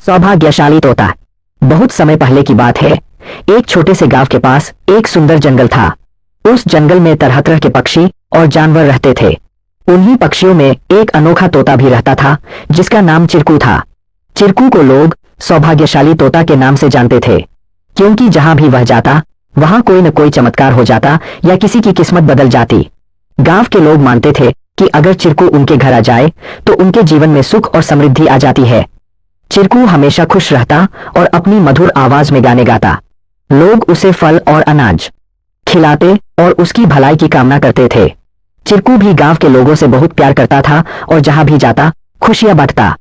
सौभाग्यशाली तोता। बहुत समय पहले की बात है। एक छोटे से गांव के पास एक सुंदर जंगल था। उस जंगल में तरह तरह के पक्षी और जानवर रहते थे। उन्हीं पक्षियों में एक अनोखा तोता भी रहता था जिसका नाम चिरकू था। चिरकू को लोग सौभाग्यशाली तोता के नाम से जानते थे, क्योंकि जहां भी वह जाता वहां कोई न कोई चमत्कार हो जाता या किसी की किस्मत बदल जाती। गांव के लोग मानते थे कि अगर चिरकू उनके घर आ जाए तो उनके जीवन में सुख और समृद्धि आ जाती है। चिरकू हमेशा खुश रहता और अपनी मधुर आवाज में गाने गाता। लोग उसे फल और अनाज खिलाते और उसकी भलाई की कामना करते थे। चिरकू भी गांव के लोगों से बहुत प्यार करता था और जहां भी जाता खुशियां बांटता।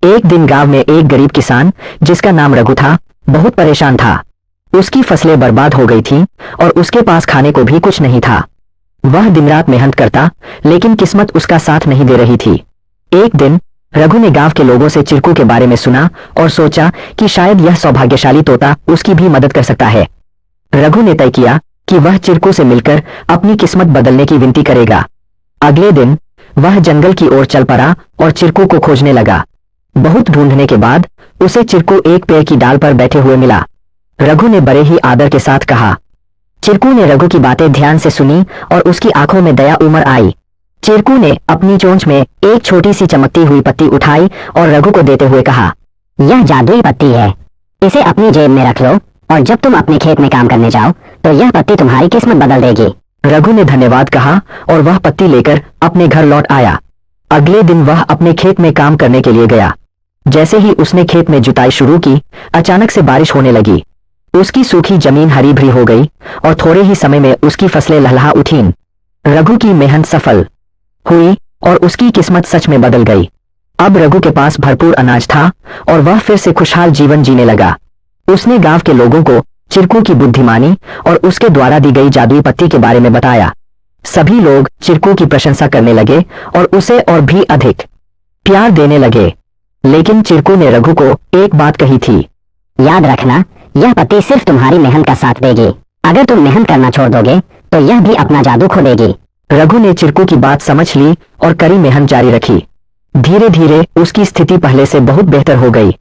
एक दिन गांव में एक गरीब किसान जिसका नाम रघु था बहुत परेशान था। उसकी फसलें बर्बाद हो गई थीं और उसके पास खाने को भी कुछ नहीं था। वह दिन रात मेहनत करता, लेकिन किस्मत उसका साथ नहीं दे रही थी। एक दिन रघु ने गांव के लोगों से चिरकू के बारे में सुना और सोचा कि शायद यह सौभाग्यशाली तोता उसकी भी मदद कर सकता है। रघु ने तय किया कि वह चिरकू से मिलकर अपनी किस्मत बदलने की विनती करेगा। अगले दिन वह जंगल की ओर चल पड़ा और चिरकू को खोजने लगा। बहुत ढूंढने के बाद उसे चिरकू एक पेड़ की डाल पर बैठे हुए मिला। रघु ने बड़े ही आदर के साथ कहा। चिरकू ने रघु की बातें ध्यान से सुनी और उसकी आंखों में दया उमड़ आई। चिरकू ने अपनी चोंच में एक छोटी सी चमकती हुई पत्ती उठाई और रघु को देते हुए कहा, यह जादुई पत्ती है, इसे अपनी जेब में रख लो और जब तुम अपने खेत में काम करने जाओ तो यह पत्ती तुम्हारी किस्मत बदल देगी। रघु ने धन्यवाद कहा और वह पत्ती लेकर अपने घर लौट आया। अगले दिन वह अपने खेत में काम करने के लिए गया। जैसे ही उसने खेत में जुताई शुरू की, अचानक से बारिश होने लगी। उसकी सूखी जमीन हरी भरी हो गई और थोड़े ही समय में उसकी फसलें लहलहा उठीं। रघु की मेहनत सफल हुई और उसकी किस्मत सच में बदल गई। अब रघु के पास भरपूर अनाज था और वह फिर से खुशहाल जीवन जीने लगा। उसने गांव के लोगों को चिरकू की बुद्धिमानी और उसके द्वारा दी गई जादुई पत्ती के बारे में बताया। सभी लोग चिरकू की प्रशंसा करने लगे और उसे और भी अधिक प्यार देने लगे। लेकिन चिरकू ने रघु को एक बात कही थी, याद रखना, यह पत्ती सिर्फ तुम्हारी मेहनत का साथ देगी। अगर तुम मेहनत करना छोड़ दोगे तो यह भी अपना जादू खो देगी। रघु ने चिरकू की बात समझ ली और कड़ी मेहनत जारी रखी। धीरे धीरे उसकी स्थिति पहले से बहुत बेहतर हो गई।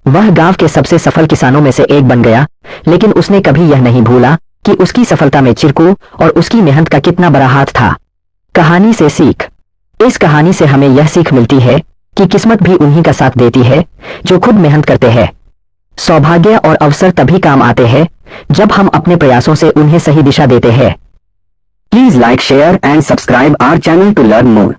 वह गांव के सबसे सफल किसानों में से एक बन गया। लेकिन उसने कभी यह नहीं भूला कि उसकी सफलता में चिरकू और उसकी मेहनत का कितना बड़ा हाथ था। कहानी से सीख। इस कहानी से हमें यह सीख मिलती है कि किस्मत भी उन्हीं का साथ देती है जो खुद मेहनत करते हैं। सौभाग्य और अवसर तभी काम आते हैं जब हम अपने प्रयासों से उन्हें सही दिशा देते हैं। Please like, share and subscribe our channel to learn more.